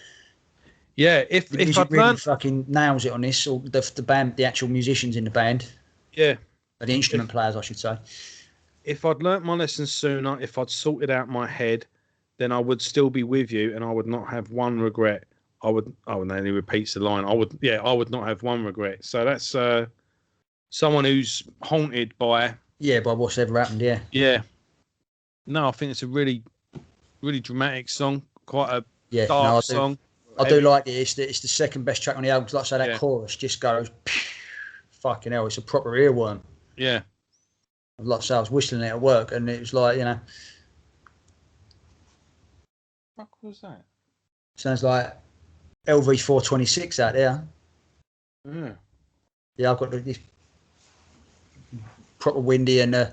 if I'd really fucking nails it on this, or the band, the actual musicians in the band, or the instrument players, I should say. If I'd learnt my lessons sooner, if I'd sorted out my head, then I would still be with you, and I would not have one regret. And then he repeats the line. I would not have one regret. So that's someone who's haunted by what's ever happened. Yeah. No, I think it's a really, really dramatic song. Quite a dark song. I do like it. It's the second best track on the album. Like I say, that chorus just goes, fucking hell, it's a proper earworm. Yeah. Like I say, I was whistling it at work, and it was like, What was that? Sounds like LV 426 out there. Yeah. Yeah, I've got this proper windy, and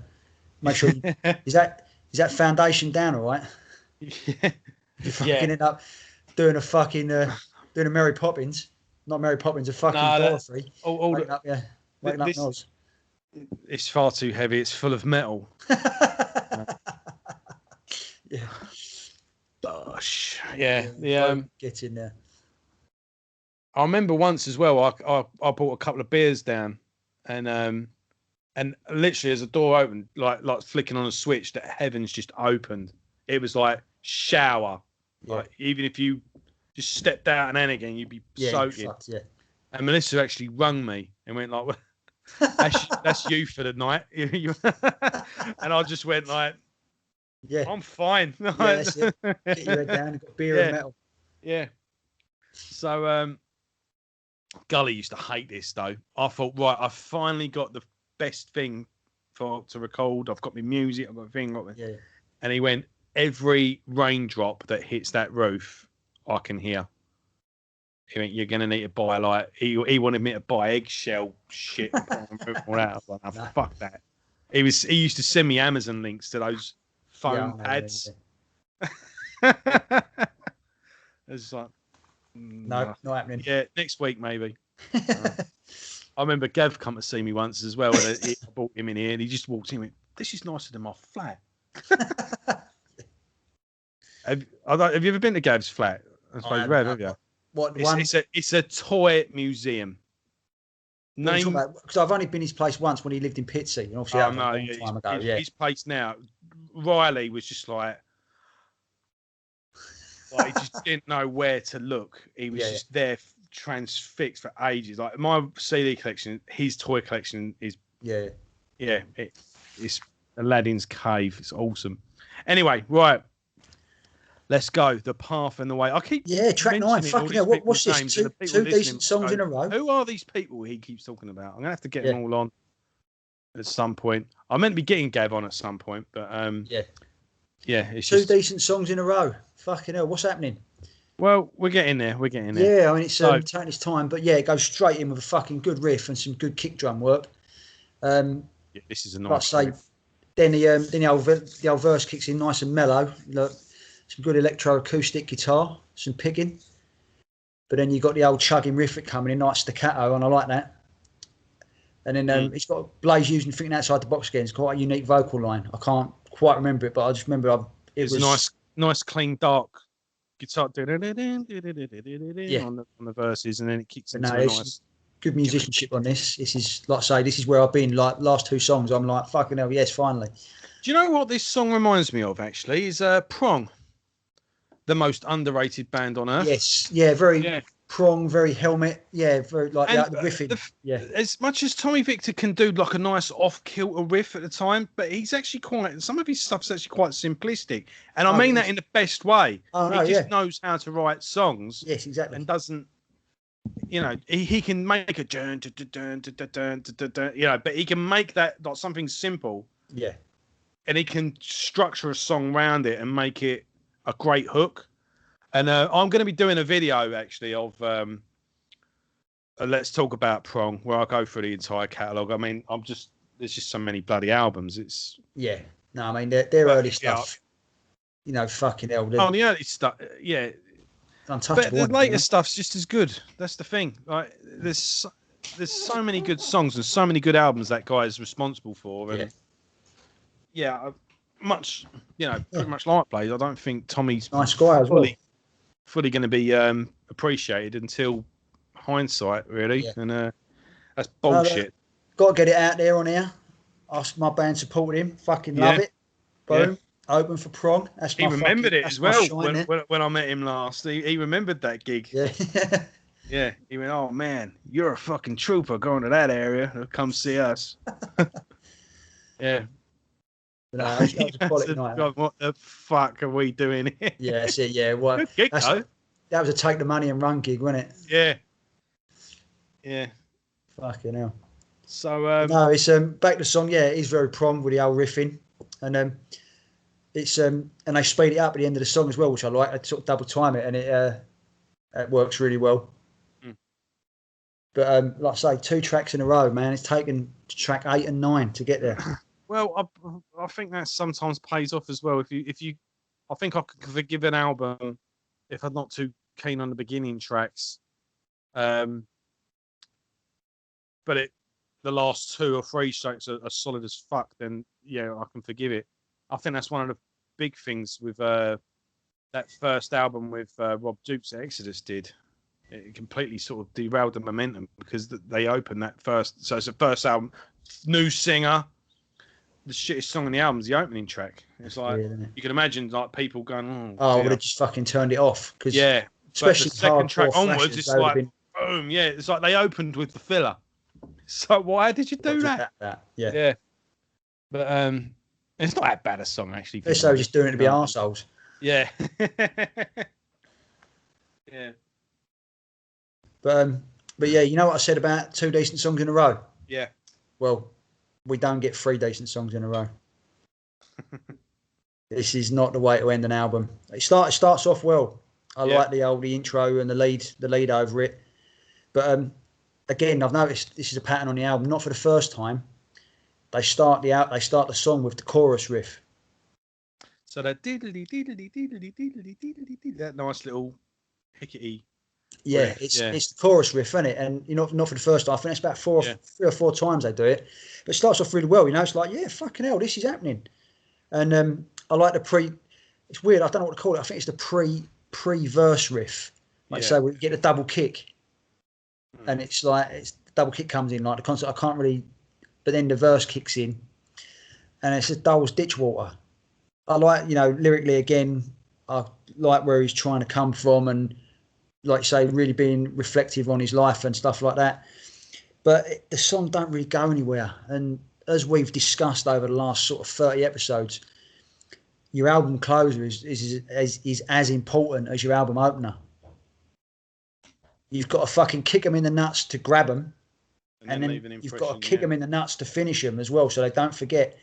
make sure is that foundation down all right? Yeah. You fucking end up doing a Mary Poppins, not Mary Poppins, a fucking Dorothy. Waking up noise. it's far too heavy. It's full of metal. Yeah. Gosh. Yeah. Get in there. I remember once as well. I bought a couple of beers down, and literally as the door opened, like flicking on a switch, that heavens just opened. It was like shower. Yeah. Like even if you just stepped out and in again, you'd be soaking. Fucked, yeah. And Melissa actually rung me and went like, well, that's you for the night. And I just went like, yeah, I'm fine. Yeah, that's it. Get your head down. You've got beer and metal. Yeah. So Gully used to hate this though. I thought, right, I finally got the best thing to record. I've got my music. I've got a thing. Yeah. And he went, every raindrop that hits that roof, I can hear. He went, you're going to need to buy, like, he wanted me to buy eggshell shit. And all that. I was like, no, fuck that. He used to send me Amazon links to those foam pads. Yeah. It's like, no, not happening. Yeah, next week maybe. I remember Gav come to see me once as well. And I brought him in here and he just walked in and went, this is nicer than my flat. Have you ever been to Gav's flat? I suppose you have you? What it's a toy museum. Because I've only been his place once when he lived in Pitsea, and obviously that was a long time ago. Yeah, his place now. Riley was just like he just didn't know where to look. He was just there, transfixed for ages. Like my CD collection, his toy collection is it's Aladdin's cave. It's awesome. Anyway, right. Let's go. The Path and the Way. I keep track 9. Fucking hell. What's this? Two decent songs in a row. Who are these people he keeps talking about? I'm gonna have to get them all on at some point. I meant to be getting Gav on at some point, but it's two decent songs in a row. Fucking hell. What's happening? Well, we're getting there. Yeah, I mean it's taking its time, but it goes straight in with a fucking good riff and some good kick drum work. This is a nice. Like I say, then the old verse kicks in nice and mellow. Look. Some good electro-acoustic guitar, some picking. But then you've got the old chugging riff coming in, nice staccato, and I like that. And then it's got Blaze using thinking outside the box again. It's quite a unique vocal line. I can't quite remember it, but I just remember it was nice, clean, dark guitar on the verses, and then it kicks into a nice... Good musicianship on this. This is, like I say, this is where I've been, like, last two songs. I'm like, fucking hell, yes, finally. Do you know what this song reminds me of, actually? Is Prong. The most underrated band on earth. Yes, very Prong, very Helmet. Yeah, very like the riffing. As much as Tommy Victor can do like a nice off-kilter riff at the time, but he's actually some of his stuff's actually quite simplistic, and I mean that in the best way. He just knows how to write songs. Yes, exactly. And doesn't, he can make a dun, but he can make that like something simple. Yeah. And he can structure a song around it and make it a great hook. And I'm going to be doing a video actually of Let's Talk About Prong, where I go through the entire catalogue. I mean, there's just so many bloody albums. It's I mean their early stuff. Fucking hell. Oh, the early stuff, Untouchable. But the later stuff's just as good. That's the thing. Like there's so many good songs and so many good albums that guy is responsible for. And pretty much like Blaze. I don't think Tommy's nice guy as well. Fully going to be appreciated until hindsight, really. Yeah. And that's bullshit. Got to get it out there on here. Ask my band support him. Fucking love it. Boom. Open for Prong. He remembered it as well when I met him last. He remembered that gig. Yeah. Yeah. He went, oh man, you're a fucking trooper going to that area. Come see us. Yeah. That was a quality night. God, what the fuck are we doing here? Yeah, that's it. Yeah, well, good gig, though. That was a take the money and run gig, wasn't it? Yeah. Yeah. Fucking hell. So no, it's back to the song. Yeah, it is very Prong with the old riffing, and it's and they speed it up at the end of the song as well, which I like. I sort of double time it, and it works really well. But like I say, 2 tracks in a row, man. It's taken track 8 and 9 to get there. Well, I think that sometimes pays off as well. If you, I think I could forgive an album if I'm not too keen on the beginning tracks. But the the last 2 or 3 strokes are solid as fuck, then yeah, I can forgive it. I think that's one of the big things with that first album with Rob Dukes that Exodus did. It completely sort of derailed the momentum because they opened that first. So it's the first album, new singer. The shittest song on the album is the opening track. It's like weird, you can imagine like people going, "Oh, I would have just fucking turned it off." Cause yeah, especially but the second track onwards, thrashers, it's like boom. Yeah, it's like they opened with the filler. So why did you do that? Yeah, yeah. But it's not that bad a song actually. They're so just doing it to be arseholes. Yeah. Yeah. But yeah, you know what I said about 2 decent songs in a row? Yeah. Well, we don't get 3 decent songs in a row. This is not the way to end an album. It starts off well. I like the intro and the lead over it. But again, I've noticed this is a pattern on the album. Not for the first time. They start the song with the chorus riff. So that that nice little hickety. Yeah, it's the chorus riff, isn't it? And not for the first time. I think it's about 3 or 4 times they do it. But it starts off really well. It's like, yeah, fucking hell, this is happening. And I like the it's weird, I don't know what to call it. I think it's the pre-verse riff. Like say we get a double kick. And it's like the double kick comes in like the concert. I can't really, but then the verse kicks in and it's just Dole's Ditchwater. I like, lyrically again, I like where he's trying to come from and like say really being reflective on his life and stuff like that. But the song don't really go anywhere. And as we've discussed over the last sort of 30 episodes, your album closer is as important as your album opener. You've got to fucking kick them in the nuts to grab them. And then you've got to kick them in the nuts to finish them as well, so they don't forget.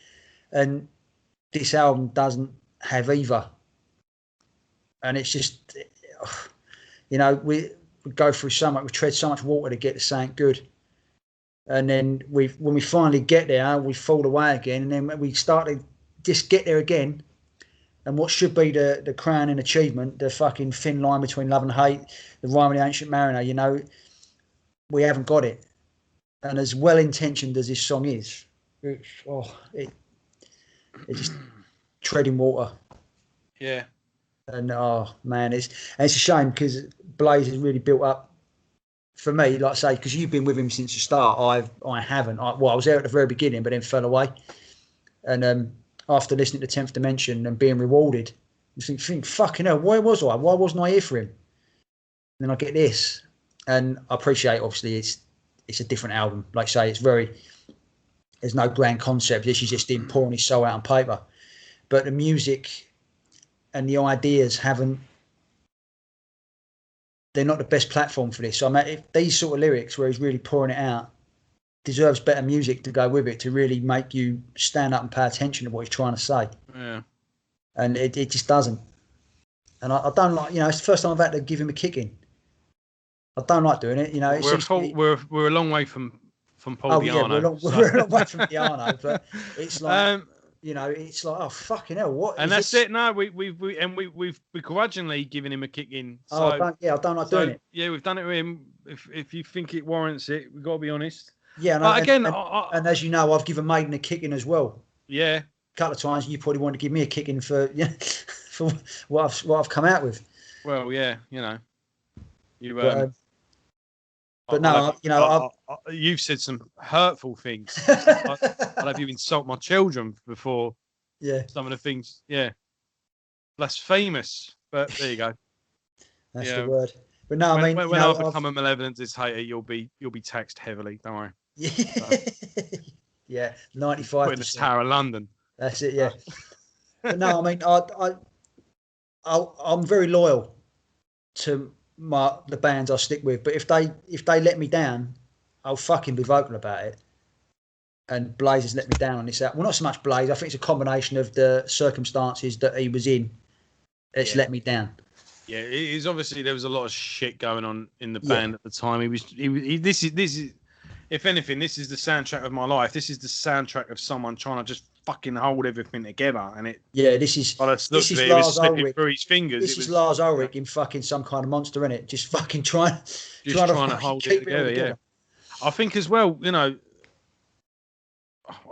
And this album doesn't have either. And it's just, we go through so much, we tread so much water to get to something good. And then when we finally get there, we fall away again. And then we start to just get there again. And what should be the crowning achievement, the fucking thin line between love and hate, the rhyme of the ancient mariner, we haven't got it. And as well-intentioned as this song is, it's just treading water. Yeah. And oh man, it's a shame because Blaze has really built up for me. Like I say, because you've been with him since the start. I haven't. I was there at the very beginning, but then fell away. And after listening to 10th Dimension and being rewarded, you think fucking hell, where was I? Why wasn't I here for him? And then I get this, and I appreciate. Obviously, it's a different album. Like I say, there's no grand concept. This is just him pouring his soul out on paper. But the music and the ideas they're not the best platform for this. So if these sort of lyrics where he's really pouring it out deserves better music to go with it to really make you stand up and pay attention to what he's trying to say. Yeah. And it just doesn't. And I don't like, it's the first time I've had to give him a kicking. I don't like doing it. We're a long way from Paul Di'Anno. Yeah, we're a long way from Di'Anno, but it's like it's like, oh fucking hell, what? And that's it. No, we've begrudgingly given him a kick in. So, I don't like doing it. Yeah, we've done it with him. If you think it warrants it, we've got to be honest. Yeah, and as you know, I've given Maiden a kick in as well. Yeah, a couple of times. You probably wanted to give me a kick in for for what I've come out with. Well, yeah, But no, you've said some hurtful things. I'd have you insult my children before. Yeah. Some of the things, blasphemous. But there you go. That's the word. But no, when I become a malevolentist hater, you'll be taxed heavily. Don't worry. Yeah. Yeah, 95%. Put in the Tower of London. That's it. Yeah. But no, I'm very loyal to the bands I stick with, but if they let me down, I'll fucking be vocal about it. And Blaze has let me down on this album. Well, not so much Blaze. I think it's a combination of the circumstances that he was in. It's let me down. Yeah, it's obviously there was a lot of shit going on in the band at the time. This is, if anything, this is the soundtrack of my life. This is the soundtrack of someone trying to just fucking hold everything together. And it. Yeah, this is Lars Ulrich through his fingers. This is Lars Ulrich in fucking some kind of monster, innit? Just fucking trying to hold it together. Yeah, I think as well.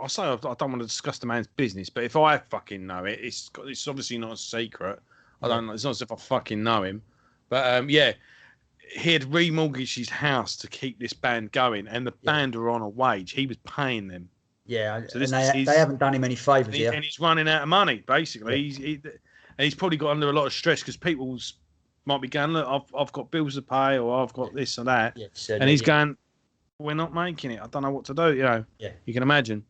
I say I don't want to discuss the man's business, but if I fucking know it, it's obviously not a secret. I don't know. It's not as if I fucking know him, but yeah, he had remortgaged his house to keep this band going, and the band were on a wage. He was paying them. Yeah, so and they haven't done him any favours here. And he's running out of money, basically. Yeah. He's probably got under a lot of stress because people might be going, look, I've got bills to pay, or I've got this or that. Yeah, and he's going, we're not making it. I don't know what to do, you know. Yeah. You can imagine.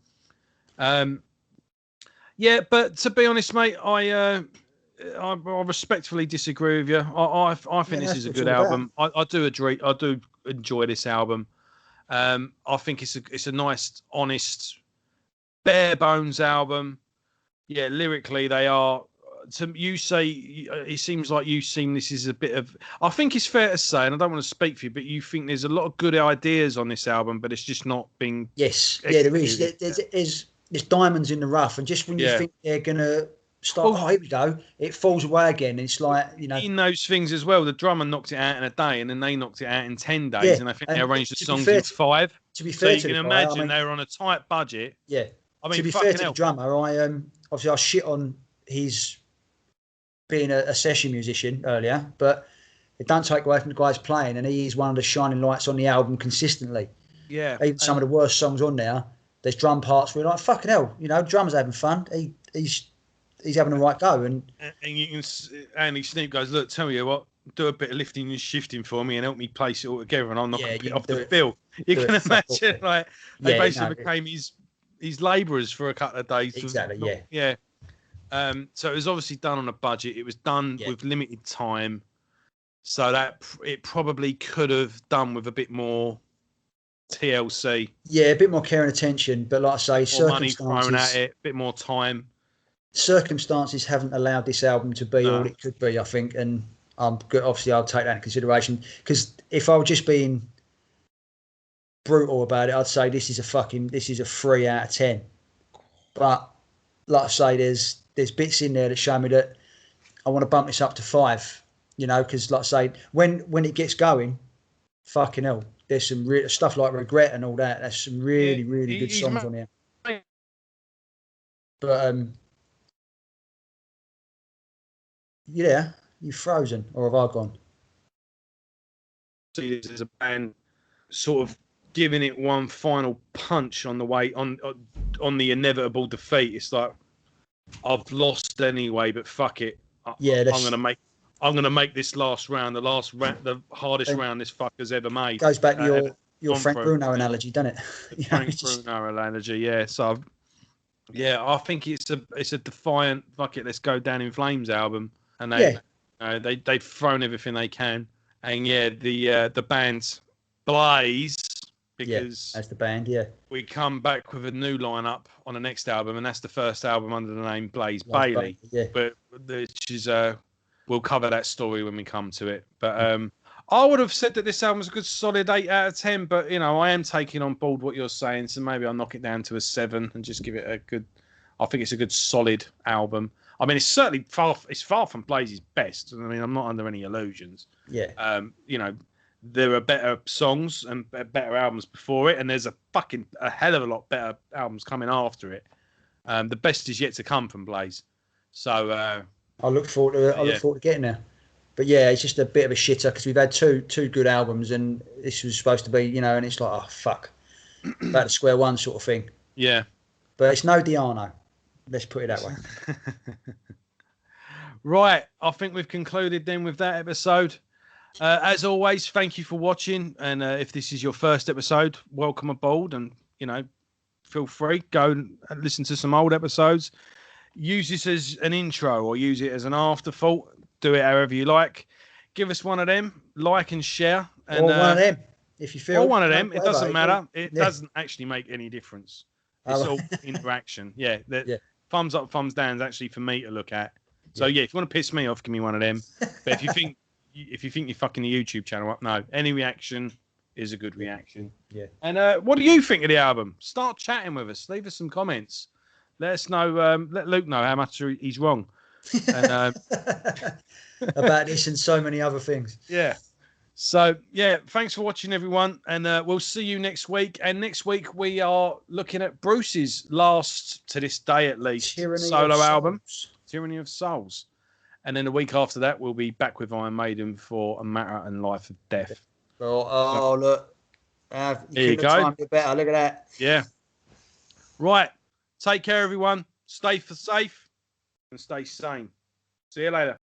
Yeah, but to be honest, mate, I respectfully disagree with you. I think this is a good album. I do enjoy this album. I think it's a nice, honest, bare bones album. Yeah, lyrically they are. You say it seems like you seem this is a bit of. I think it's fair to say, and I don't want to speak for you, but you think there's a lot of good ideas on this album, but it's just not being. Yes, yeah, there is. There's diamonds in the rough, and just when you think they're gonna start, here we go, it falls away again. It's like, you know, in those things as well. The drummer knocked it out in a day, and then they knocked it out in 10 days, and I think they arranged the songs in 5. To be fair, so you can imagine they were on a tight budget. Yeah, I mean, to be fair to the drummer, obviously I shit on his being a session musician earlier, but it don't take away from the guys playing, and he is one of the shining lights on the album consistently. Yeah, even some of the worst songs on there, there's drum parts where you're like, fucking hell, you know, drummer's having fun. He's having a right go, and you can. Andy Sneap goes, look, tell you what, do a bit of lifting and shifting for me, and help me place it all together, and I'll knock a bit off the bill. You can imagine, like they basically became his labourers for a couple of days. Exactly. Yeah. So it was obviously done on a budget. It was done with limited time, so that it probably could have done with a bit more TLC. Yeah, a bit more care and attention, but like I say, more money thrown at it, a bit more time. Circumstances haven't allowed this album to be all it could be, I think, and obviously I'll take that into consideration, because if I were just being brutal about it, I'd say this is a 3 out of 10. But like I say, there's bits in there that show me that I want to bump this up to 5, you know, because like I say, when it gets going, fucking hell, there's some real stuff like Regret and all that. There's some really good songs on here. But yeah, you've frozen, or have I gone? See this as a band sort of giving it one final punch on the way on the inevitable defeat. It's like, I've lost anyway, but fuck it. I'm gonna make this last round, the hardest round this fucker's ever made. Goes back to your Frank Bruno analogy, doesn't it? Frank Bruno analogy, yeah. So yeah, I think it's a defiant fuck it, let's go down in flames album, and they've thrown everything they can, and the band's Blaze. Because as the band, we come back with a new lineup on the next album, and that's the first album under the name Blaze Bailey. But which is we'll cover that story when we come to it. But I would have said that this album was a good solid 8 out of 10. But you know, I am taking on board what you're saying, so maybe I'll knock it down to a 7 and just give it a good. I think it's a good solid album. I mean, it's certainly far from Blaze's best. I mean, I'm not under any illusions. Yeah. You know. There are better songs and better albums before it, and there's a hell of a lot better albums coming after it. The best is yet to come from Blaze. So I look forward to getting there. But yeah, it's just a bit of a shitter because we've had two good albums, and this was supposed to be, you know, and it's like, oh fuck, back to square one sort of thing. Yeah. But it's no Diano. Let's put it that way. Right, I think we've concluded then with that episode. As always, thank you for watching, and if this is your first episode, welcome aboard, and you know, feel free, go and listen to some old episodes. Use this as an intro or use it as an afterthought. Do it however you like. Give us one of them, like and share. And, or one of them, if you feel. Or one of them, it doesn't matter. It doesn't actually make any difference. It's all interaction. Yeah, thumbs up, thumbs down is actually for me to look at. So yeah, if you want to piss me off, give me one of them. But if you think you're fucking the YouTube channel up, no. Any reaction is a good reaction. Yeah. And what do you think of the album? Start chatting with us. Leave us some comments. Let us know. Let Luke know how much he's wrong. And, about this and so many other things. Yeah. So, yeah, thanks for watching, everyone. And we'll see you next week. And next week, we are looking at Bruce's last, to this day at least, solo album, Tyranny of Souls. And then a week after that, we'll be back with Iron Maiden for A Matter and Life of Death. Look. Here you go. Timed it better. Look at that. Yeah. Right. Take care, everyone. Stay safe and stay sane. See you later.